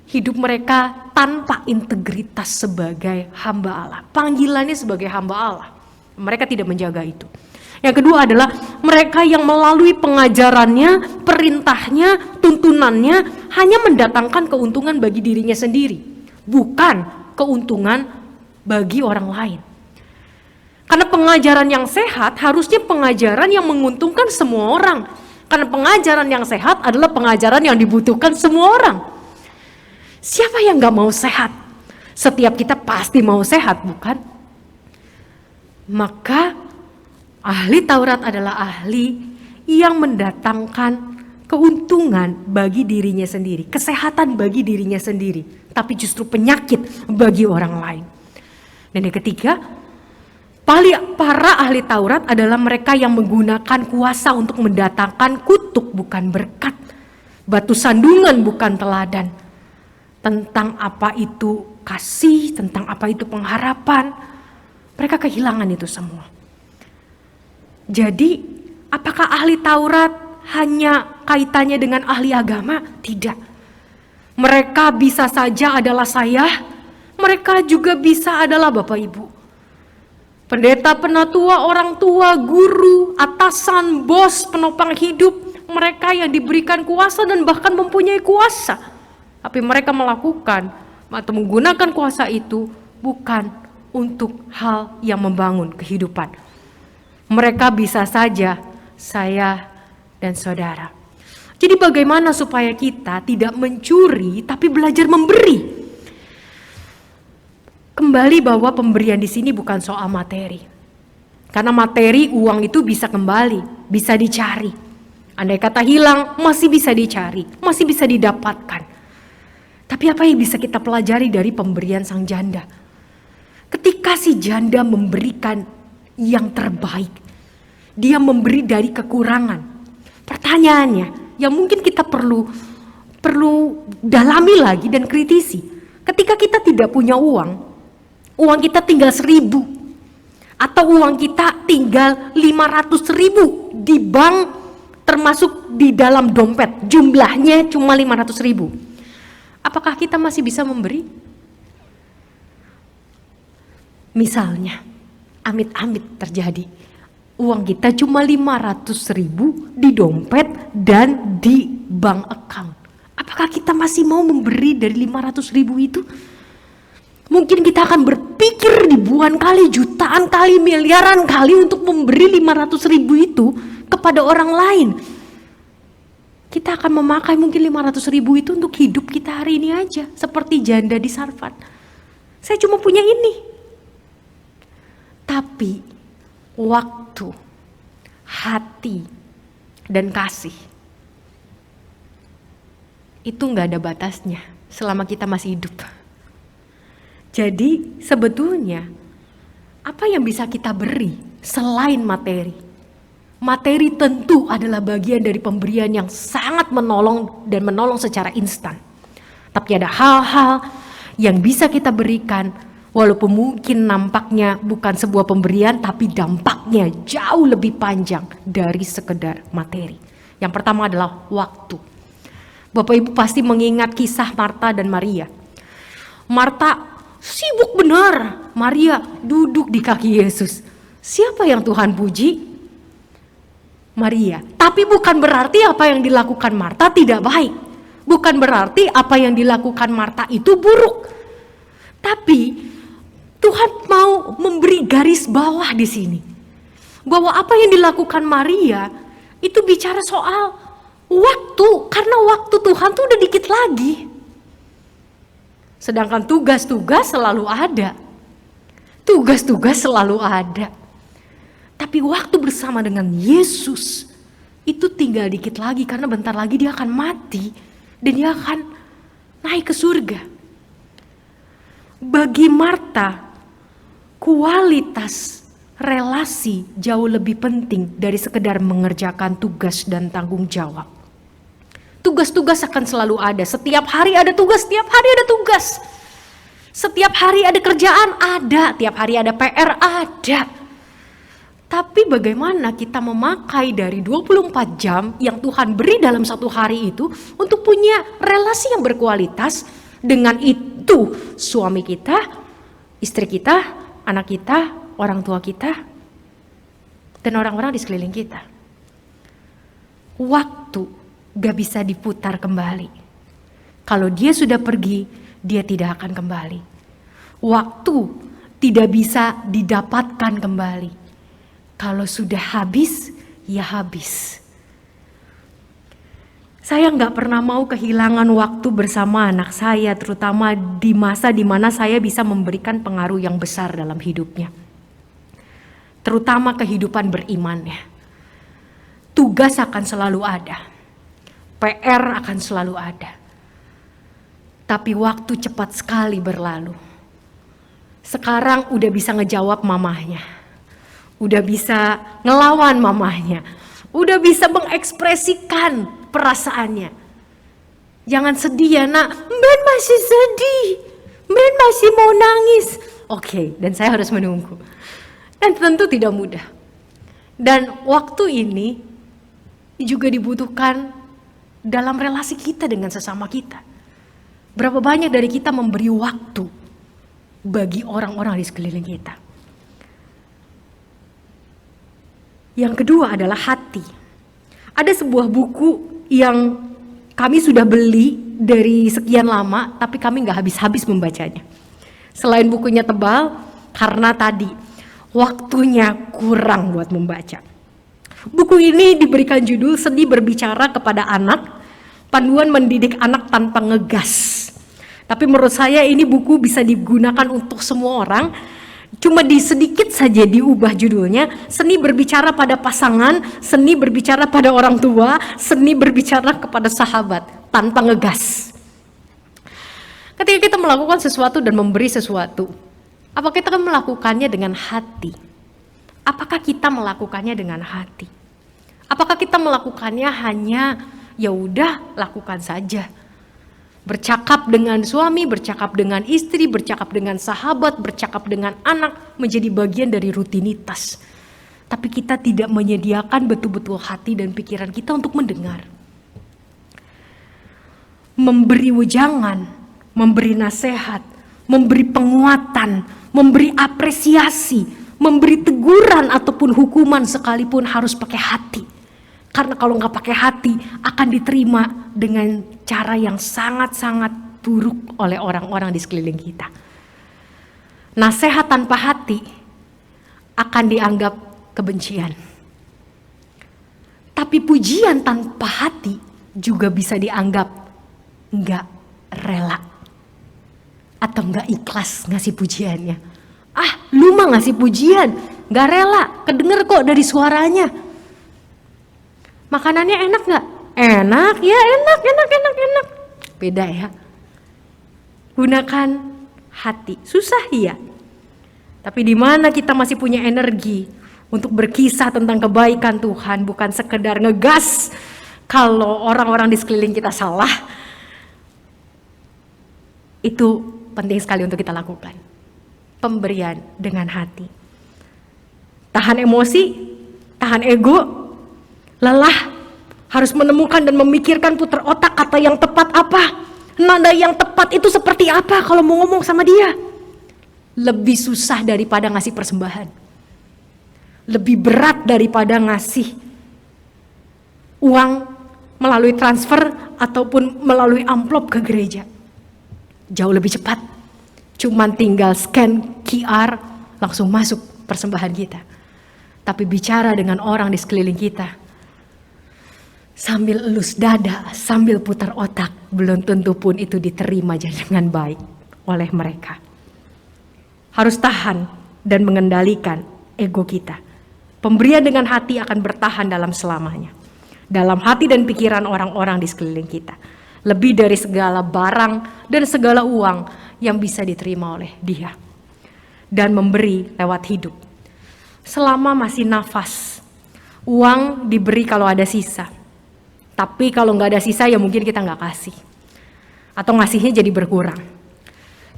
hidup mereka tanpa integritas sebagai hamba Allah. Panggilannya sebagai hamba Allah. Mereka tidak menjaga itu. Yang kedua adalah mereka yang melalui pengajarannya, perintahnya, tuntunannya hanya mendatangkan keuntungan bagi dirinya sendiri, bukan keuntungan bagi orang lain. Karena pengajaran yang sehat harusnya pengajaran yang menguntungkan semua orang. Karena pengajaran yang sehat adalah pengajaran yang dibutuhkan semua orang. Siapa yang gak mau sehat? Setiap kita pasti mau sehat, bukan? Maka ahli Taurat adalah ahli yang mendatangkan keuntungan bagi dirinya sendiri, kesehatan bagi dirinya sendiri, tapi justru penyakit bagi orang lain. Dan yang ketiga, para ahli Taurat adalah mereka yang menggunakan kuasa untuk mendatangkan kutuk bukan berkat, batu sandungan bukan teladan, tentang apa itu kasih, tentang apa itu pengharapan. Mereka kehilangan itu semua. Jadi, apakah ahli Taurat hanya kaitannya dengan ahli agama? Tidak. Mereka bisa saja adalah saya, mereka juga bisa adalah Bapak Ibu. Pendeta, penatua, orang tua, guru, atasan, bos, penopang hidup, mereka yang diberikan kuasa dan bahkan mempunyai kuasa. Tapi mereka melakukan atau menggunakan kuasa itu bukan untuk hal yang membangun kehidupan. Mereka bisa saja saya dan saudara. Jadi bagaimana supaya kita tidak mencuri tapi belajar memberi? Kembali bahwa pemberian di sini bukan soal materi. Karena materi, uang itu bisa kembali, bisa dicari. Andai kata hilang, masih bisa dicari, masih bisa didapatkan. Tapi apa yang bisa kita pelajari dari pemberian sang janda? Ketika si janda memberikan yang terbaik, dia memberi dari kekurangan. Pertanyaannya yang mungkin kita perlu dalami lagi dan kritisi. Ketika kita tidak punya uang kita tinggal 1.000 atau uang kita tinggal 500.000 di bank, termasuk di dalam dompet, jumlahnya cuma 500.000. Apakah kita masih bisa memberi? Misalnya, amit-amit terjadi, uang kita cuma 500.000 di dompet dan di bank account. Apakah kita masih mau memberi dari 500.000 itu? Mungkin kita akan berpikir ribuan kali, jutaan kali, miliaran kali untuk memberi 500.000 itu kepada orang lain. Kita akan memakai mungkin 500.000 itu untuk hidup kita hari ini aja. Seperti janda di Sarfat. Saya cuma punya ini. Tapi waktu, hati, dan kasih itu gak ada batasnya selama kita masih hidup. Jadi sebetulnya apa yang bisa kita beri selain materi? Materi tentu adalah bagian dari pemberian yang sangat menolong dan menolong secara instan. Tapi ada hal-hal yang bisa kita berikan walaupun mungkin nampaknya bukan sebuah pemberian, tapi dampaknya jauh lebih panjang dari sekedar materi. Yang pertama adalah waktu. Bapak Ibu pasti mengingat kisah Marta dan Maria. Marta sibuk benar, Maria duduk di kaki Yesus. Siapa yang Tuhan puji? Maria. Tapi bukan berarti apa yang dilakukan Marta tidak baik. Bukan berarti apa yang dilakukan Marta itu buruk. Tapi Tuhan mau memberi garis bawah di sini. Bahwa apa yang dilakukan Maria itu bicara soal waktu. Karena waktu Tuhan tuh udah dikit lagi. Sedangkan tugas-tugas selalu ada. Tugas-tugas selalu ada. Tapi waktu bersama dengan Yesus itu tinggal dikit lagi karena bentar lagi dia akan mati dan dia akan naik ke surga. Bagi Marta, kualitas relasi jauh lebih penting dari sekedar mengerjakan tugas dan tanggung jawab. Tugas-tugas akan selalu ada. Setiap hari ada tugas, setiap hari ada tugas. Setiap hari ada kerjaan, ada. Tiap hari ada PR, ada. Tapi bagaimana kita memakai dari 24 jam yang Tuhan beri dalam satu hari itu untuk punya relasi yang berkualitas dengan itu suami kita, istri kita, anak kita, orang tua kita, dan orang-orang di sekeliling kita. Waktu gak bisa diputar kembali. Kalau dia sudah pergi, dia tidak akan kembali. Waktu tidak bisa didapatkan kembali. Kalau sudah habis, ya habis. Saya nggak pernah mau kehilangan waktu bersama anak saya, terutama di masa di mana saya bisa memberikan pengaruh yang besar dalam hidupnya. Terutama kehidupan berimannya. Tugas akan selalu ada. PR akan selalu ada. Tapi waktu cepat sekali berlalu. Sekarang udah bisa ngejawab mamahnya. Udah bisa ngelawan mamahnya, udah bisa mengekspresikan perasaannya. Jangan sedih ya nak, Ben masih sedih, Ben masih mau nangis. Oke, dan saya harus menunggu. Dan tentu tidak mudah. Dan waktu ini juga dibutuhkan dalam relasi kita dengan sesama kita. Berapa banyak dari kita memberi waktu bagi orang-orang di sekeliling kita. Yang kedua adalah hati. Ada sebuah buku yang kami sudah beli dari sekian lama, tapi kami gak habis-habis membacanya. Selain bukunya tebal, karena tadi waktunya kurang buat membaca. Buku ini diberikan judul Seni Berbicara Kepada Anak, Panduan Mendidik Anak Tanpa Ngegas. Tapi menurut saya ini buku bisa digunakan untuk semua orang. Cuma sedikit saja diubah judulnya, seni berbicara pada pasangan, seni berbicara pada orang tua, seni berbicara kepada sahabat, tanpa ngegas. Ketika kita melakukan sesuatu dan memberi sesuatu, apakah kita akan melakukannya dengan hati? Apakah kita melakukannya dengan hati? Apakah kita melakukannya hanya ya udah lakukan saja? Bercakap dengan suami, bercakap dengan istri, bercakap dengan sahabat, bercakap dengan anak menjadi bagian dari rutinitas. Tapi kita tidak menyediakan betul-betul hati dan pikiran kita untuk mendengar. Memberi wejangan, memberi nasihat, memberi penguatan, memberi apresiasi, memberi teguran ataupun hukuman sekalipun harus pakai hati. Karena kalau nggak pakai hati akan diterima dengan cara yang sangat-sangat buruk oleh orang-orang di sekeliling kita. Nasihat tanpa hati akan dianggap kebencian. Tapi pujian tanpa hati juga bisa dianggap nggak rela atau nggak ikhlas ngasih pujiannya. Ah, lu mah ngasih pujian, nggak rela, kedenger kok dari suaranya. Makanannya enak gak? Enak, ya enak. Beda ya. Gunakan hati. Susah iya. Tapi di mana kita masih punya energi untuk berkisah tentang kebaikan Tuhan, bukan sekedar ngegas kalau orang-orang di sekeliling kita salah. Itu penting sekali untuk kita lakukan. Pemberian dengan hati. Tahan emosi, tahan ego, lelah, Harus menemukan dan memikirkan, putar otak, kata yang tepat apa, nada yang tepat itu seperti apa kalau mau ngomong sama dia. Lebih susah daripada ngasih persembahan. Lebih berat daripada ngasih uang melalui transfer ataupun melalui amplop ke gereja. Jauh lebih cepat. Cuman tinggal scan QR, langsung masuk persembahan kita. Tapi bicara dengan orang di sekeliling kita, sambil elus dada, sambil putar otak, belum tentu pun itu diterima dengan baik oleh mereka. Harus tahan dan mengendalikan ego kita. Pemberian dengan hati akan bertahan dalam selamanya. Dalam hati dan pikiran orang-orang di sekeliling kita. Lebih dari segala barang dan segala uang yang bisa diterima oleh dia. Dan memberi lewat hidup. Selama masih nafas, uang diberi kalau ada sisa. Tapi kalau nggak ada sisa ya mungkin kita nggak kasih. Atau ngasihnya jadi berkurang.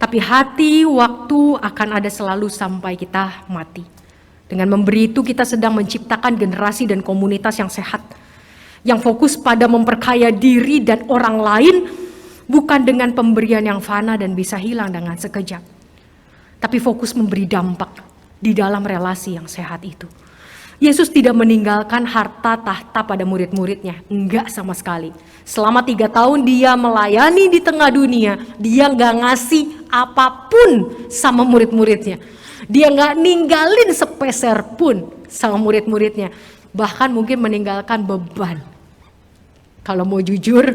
Tapi hati, waktu akan ada selalu sampai kita mati. Dengan memberi itu kita sedang menciptakan generasi dan komunitas yang sehat. Yang fokus pada memperkaya diri dan orang lain, bukan dengan pemberian yang fana dan bisa hilang dengan sekejap. Tapi fokus memberi dampak di dalam relasi yang sehat itu. Yesus tidak meninggalkan harta tahta pada murid-muridnya, enggak sama sekali. Selama 3 tahun dia melayani di tengah dunia, dia enggak ngasih apapun sama murid-muridnya. Dia enggak ninggalin sepeser pun sama murid-muridnya. Bahkan mungkin meninggalkan beban. Kalau mau jujur,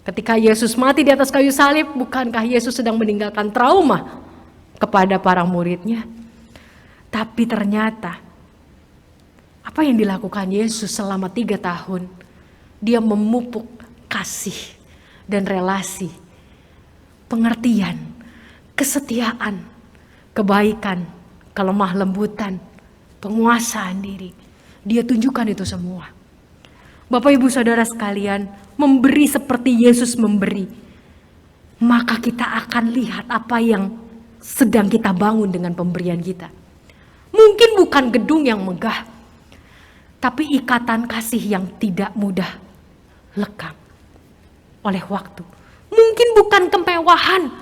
ketika Yesus mati di atas kayu salib, bukankah Yesus sedang meninggalkan trauma kepada para muridnya? Tapi ternyata apa yang dilakukan Yesus selama 3 tahun? Dia memupuk kasih dan relasi, pengertian, kesetiaan, kebaikan, kelemah lembutan, penguasaan diri. Dia tunjukkan itu semua. Bapak Ibu Saudara sekalian, memberi seperti Yesus memberi, maka kita akan lihat apa yang sedang kita bangun dengan pemberian kita. Mungkin bukan gedung yang megah, tapi ikatan kasih yang tidak mudah lekang oleh waktu. Mungkin bukan kemewahan,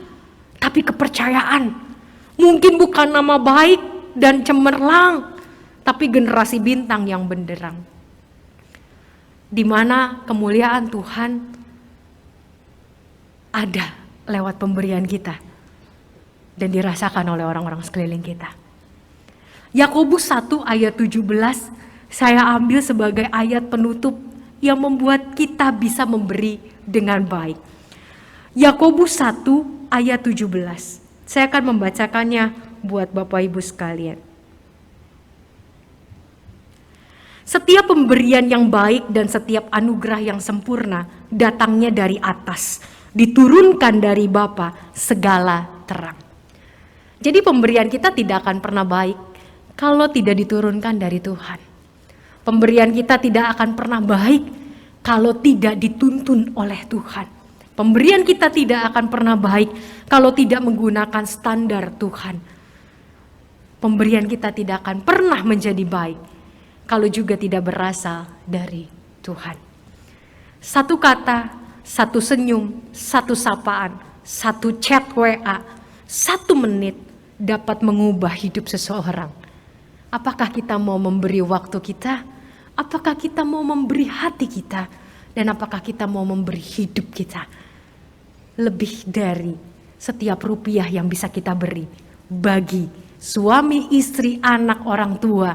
tapi kepercayaan. Mungkin bukan nama baik dan cemerlang, tapi generasi bintang yang benderang. Di mana kemuliaan Tuhan ada lewat pemberian kita dan dirasakan oleh orang-orang sekeliling kita. Yakobus 1 ayat 17 saya ambil sebagai ayat penutup yang membuat kita bisa memberi dengan baik. Yakobus 1 ayat 17. Saya akan membacakannya buat Bapak Ibu sekalian. Setiap pemberian yang baik dan setiap anugerah yang sempurna datangnya dari atas, diturunkan dari Bapa segala terang. Jadi pemberian kita tidak akan pernah baik kalau tidak diturunkan dari Tuhan. Pemberian kita tidak akan pernah baik kalau tidak dituntun oleh Tuhan. Pemberian kita tidak akan pernah baik kalau tidak menggunakan standar Tuhan. Pemberian kita tidak akan pernah menjadi baik kalau juga tidak berasal dari Tuhan. Satu kata, satu senyum, satu sapaan, satu chat WA, 1 menit dapat mengubah hidup seseorang. Apakah kita mau memberi waktu kita? Apakah kita mau memberi hati kita? Dan apakah kita mau memberi hidup kita? Lebih dari setiap rupiah yang bisa kita beri bagi suami, istri, anak, orang tua,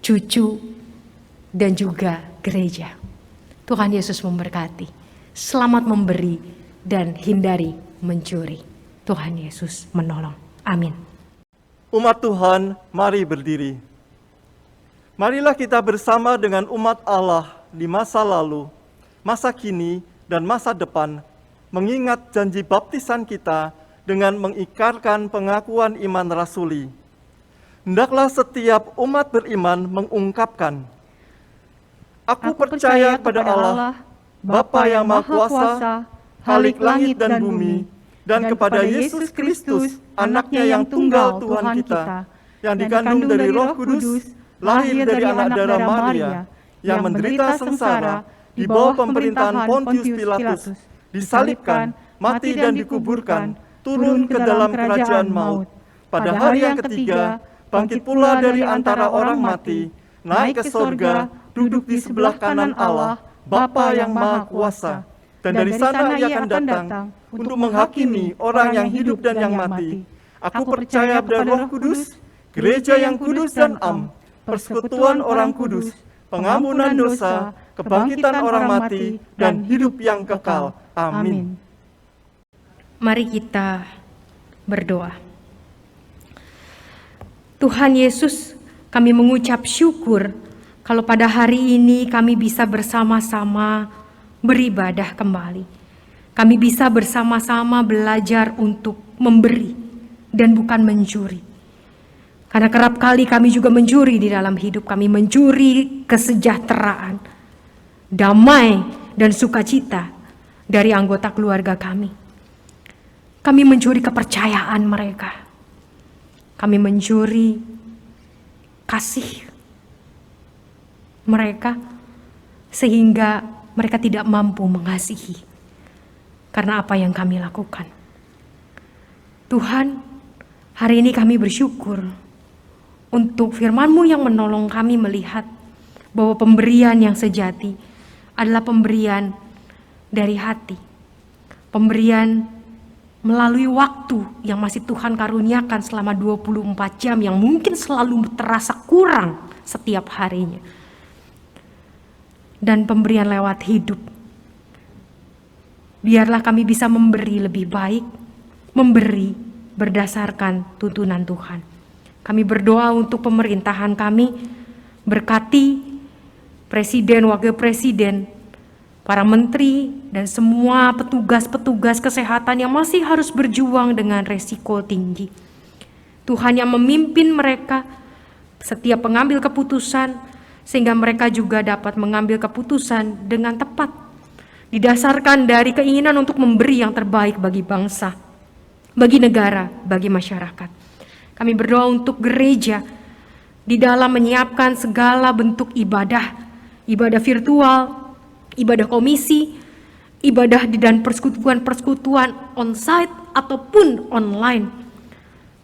cucu, dan juga gereja. Tuhan Yesus memberkati. Selamat memberi dan hindari mencuri. Tuhan Yesus menolong. Amin. Umat Tuhan, mari berdiri. Marilah kita bersama dengan umat Allah di masa lalu, masa kini, dan masa depan, mengingat janji baptisan kita dengan mengikrarkan pengakuan iman rasuli. Hendaklah setiap umat beriman mengungkapkan, Aku percaya kepada Allah, Bapa yang Maha Kuasa, Khalik langit dan bumi, dan kepada Yesus Kristus, anaknya yang tunggal Tuhan kita, yang dikandung dari Roh Kudus, lahir dari anak darah Maria, yang menderita sengsara di bawah pemerintahan Pontius Pilatus, disalibkan, mati dan dikuburkan, turun ke dalam kerajaan maut. Pada hari yang ketiga, bangkit pula dari antara orang mati, naik ke sorga, duduk di sebelah kanan Allah, Bapa yang Maha Kuasa. Dan dari sana ia akan datang untuk menghakimi orang yang hidup dan yang mati. Aku percaya pada Roh Kudus, gereja yang kudus dan am, persekutuan orang kudus, pengampunan dosa, kebangkitan orang mati, dan hidup yang kekal. Amin. Mari kita berdoa. Tuhan Yesus, kami mengucap syukur kalau pada hari ini kami bisa bersama-sama beribadah kembali. Kami bisa bersama-sama belajar untuk memberi dan bukan mencuri. Karena kerap kali kami juga mencuri di dalam hidup kami, mencuri kesejahteraan, damai dan sukacita dari anggota keluarga kami. Kami mencuri kepercayaan mereka. Kami mencuri kasih mereka sehingga mereka tidak mampu mengasihi karena apa yang kami lakukan. Tuhan, hari ini kami bersyukur untuk firman-Mu yang menolong kami melihat bahwa pemberian yang sejati adalah pemberian dari hati. Pemberian melalui waktu yang masih Tuhan karuniakan selama 24 jam yang mungkin selalu terasa kurang setiap harinya. Dan pemberian lewat hidup. Biarlah kami bisa memberi lebih baik, memberi berdasarkan tuntunan Tuhan. Kami berdoa untuk pemerintahan kami, berkati presiden, wakil presiden, para menteri, dan semua petugas-petugas kesehatan yang masih harus berjuang dengan resiko tinggi. Tuhan yang memimpin mereka, setiap pengambil keputusan, sehingga mereka juga dapat mengambil keputusan dengan tepat, didasarkan dari keinginan untuk memberi yang terbaik bagi bangsa, bagi negara, bagi masyarakat. Kami berdoa untuk gereja, di dalam menyiapkan segala bentuk ibadah, ibadah virtual, ibadah komisi, ibadah dan persekutuan-persekutuan onsite ataupun online.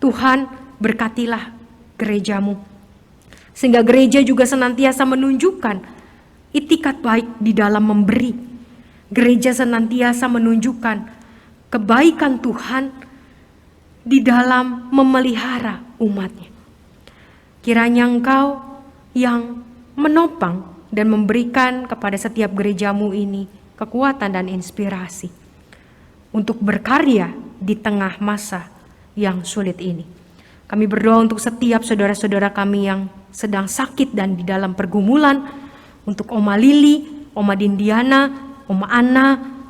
Tuhan, berkatilah gerejamu, sehingga gereja juga senantiasa menunjukkan itikat baik di dalam memberi. Gereja senantiasa menunjukkan kebaikan Tuhan di dalam memelihara umatnya. Kiranya Engkau yang menopang dan memberikan kepada setiap gerejamu ini kekuatan dan inspirasi untuk berkarya di tengah masa yang sulit ini. Kami berdoa untuk setiap saudara-saudara kami yang sedang sakit dan di dalam pergumulan, untuk Oma Lili, Oma Dindiana, Oma Ana,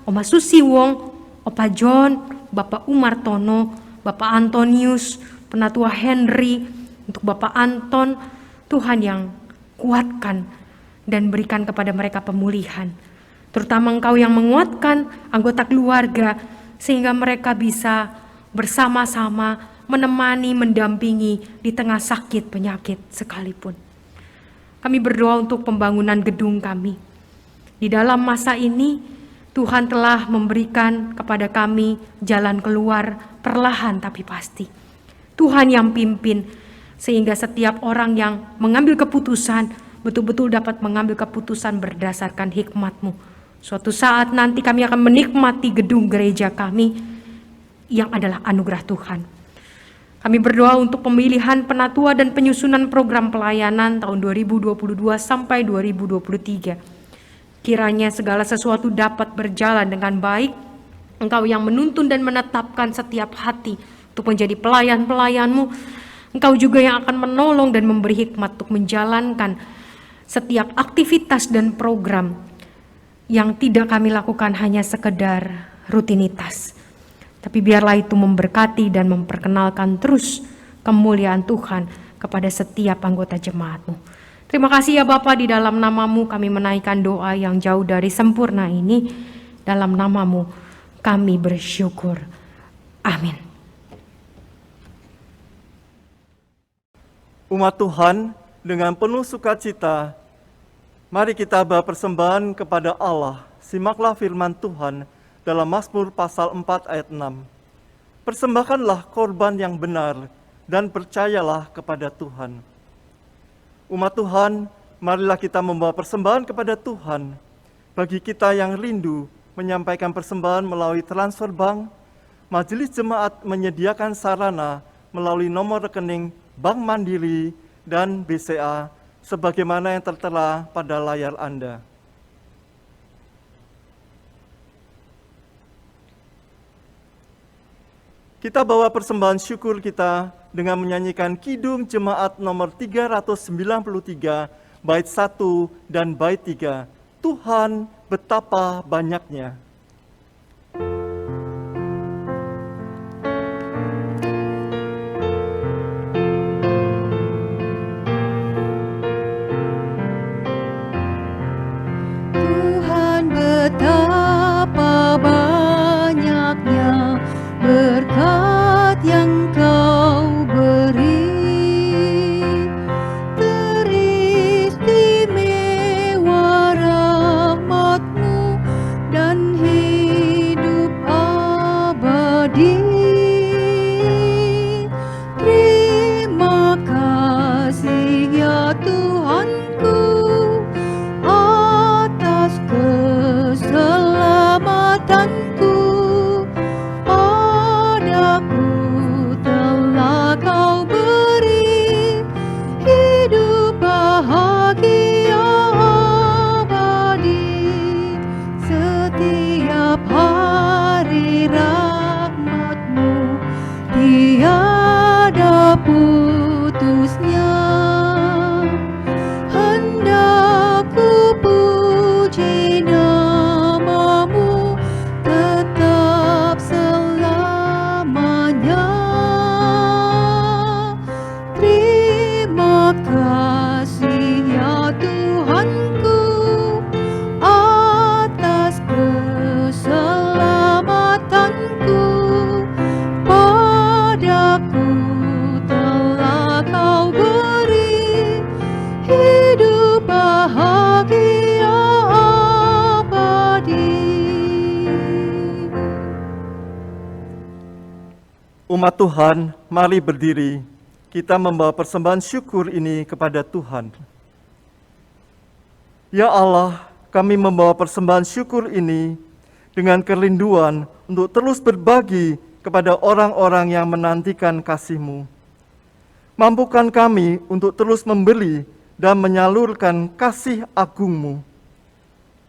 Oma Susi Wong, Opa John, Bapak Umar Tono, Bapak Antonius, Penatua Henry, untuk Bapak Anton, Tuhan yang kuatkan dan berikan kepada mereka pemulihan. Terutama Engkau yang menguatkan anggota keluarga sehingga mereka bisa bersama-sama menemani, mendampingi di tengah sakit penyakit sekalipun. Kami berdoa untuk pembangunan gedung kami. Di dalam masa ini Tuhan telah memberikan kepada kami jalan keluar perlahan tapi pasti. Tuhan yang pimpin sehingga setiap orang yang mengambil keputusan betul-betul dapat mengambil keputusan berdasarkan hikmat-Mu. Suatu saat nanti kami akan menikmati gedung gereja kami yang adalah anugerah Tuhan. Kami berdoa untuk pemilihan penatua dan penyusunan program pelayanan tahun 2022 sampai 2023. Kiranya segala sesuatu dapat berjalan dengan baik. Engkau yang menuntun dan menetapkan setiap hati untuk menjadi pelayan-pelayan-Mu. Engkau juga yang akan menolong dan memberi hikmat untuk menjalankan setiap aktivitas dan program yang tidak kami lakukan hanya sekedar rutinitas. Tapi biarlah itu memberkati dan memperkenalkan terus kemuliaan Tuhan kepada setiap anggota jemaat-Mu. Terima kasih ya Bapa, di dalam nama-Mu kami menaikkan doa yang jauh dari sempurna ini. Dalam nama-Mu kami bersyukur. Amin. Umat Tuhan dengan penuh sukacita Mari kita bawa persembahan kepada Allah. Simaklah firman Tuhan dalam Mazmur pasal 4 ayat 6. Persembahkanlah korban yang benar dan percayalah kepada Tuhan. Umat Tuhan, marilah kita membawa persembahan kepada Tuhan. Bagi kita yang rindu menyampaikan persembahan melalui transfer bank, Majelis Jemaat menyediakan sarana melalui nomor rekening Bank Mandiri dan BCA sebagaimana yang tertera pada layar Anda. Kita bawa persembahan syukur kita dengan menyanyikan Kidung Jemaat nomor 393, bait 1 dan bait 3. Tuhan betapa banyaknya. Tuhan betapa banyaknya berkat yang Kau beri, teristimewa rahmat-Mu dan hidup abadi. Terima kasih ya Tuhanku atas keselamatanku. Padaku telah Kau beri hidup bahagia abadi. Setiap hari rahmat-Mu tiada putusnya. Hendak ku puji nama-Mu tetap selamanya. Terima kasih ya Tuhanku atas keselamatanku. Padaku telah Kau beri hidup bahagia abadi. Umat Tuhan, mari berdiri. Kita membawa persembahan syukur ini kepada Tuhan. Ya Allah, kami membawa persembahan syukur ini dengan kerinduan untuk terus berbagi kepada orang-orang yang menantikan kasih-Mu. Mampukan kami untuk terus memberi dan menyalurkan kasih agung-Mu.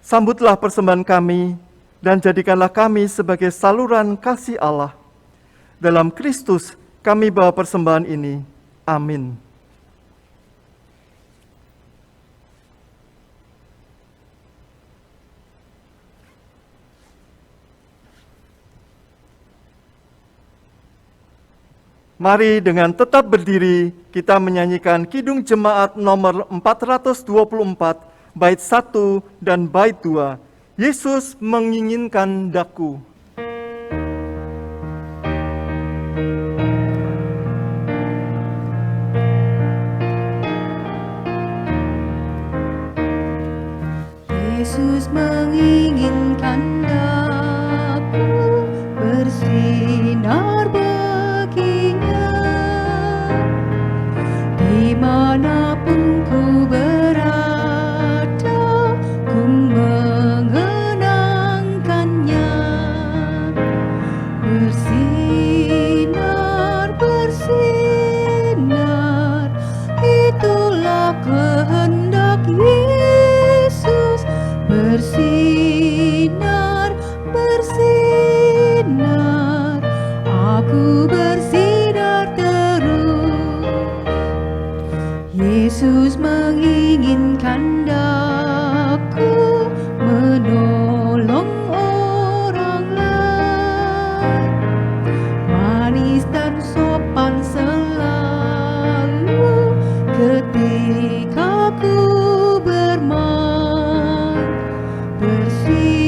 Sambutlah persembahan kami dan jadikanlah kami sebagai saluran kasih Allah. Dalam Kristus kami bawa persembahan ini. Amin. Mari dengan tetap berdiri kita menyanyikan Kidung Jemaat nomor 424, bait 1 dan bait 2. Yesus menginginkan daku. Yesus menginginkan daku bersinar baginya. Dimanapun ku berada, ku mengenangkannya. Bersinar, bersinar, itulah kehendak Yesus. Bersinar, bersinar, aku bersinar terus. Yesus menginginkan daku menolong orang lain, manis dan sopan selalu ketika ku bermain. Bersih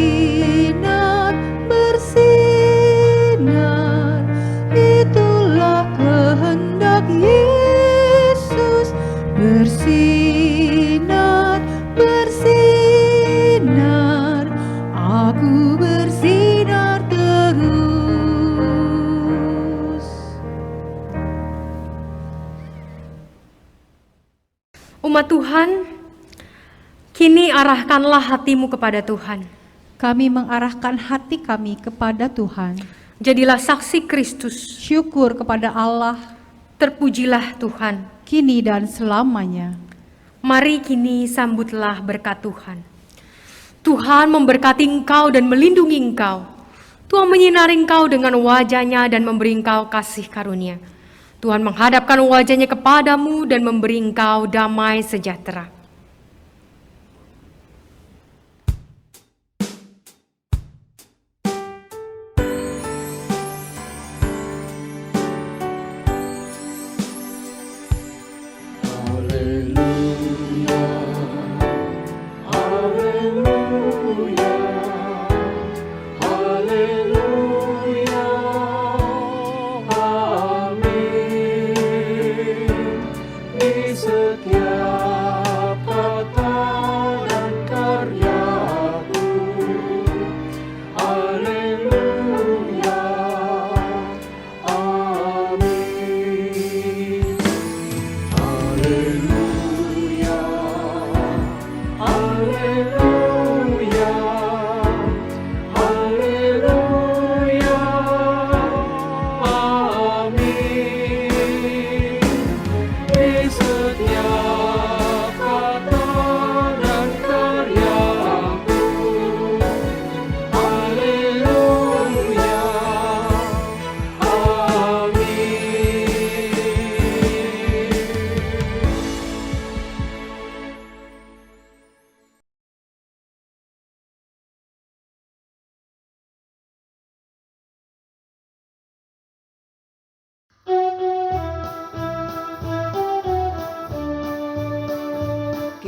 arahkanlah hatimu kepada Tuhan. Kami mengarahkan hati kami kepada Tuhan. Jadilah saksi Kristus. Syukur kepada Allah, Terpujilah Tuhan. kini dan selamanya. Mari kini sambutlah berkat Tuhan. Tuhan memberkati engkau dan melindungi engkau. Tuhan menyinari engkau dengan wajah-Nya dan memberi engkau kasih karunia. Tuhan menghadapkan wajah-Nya kepadamu dan memberi engkau damai sejahtera.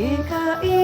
GKI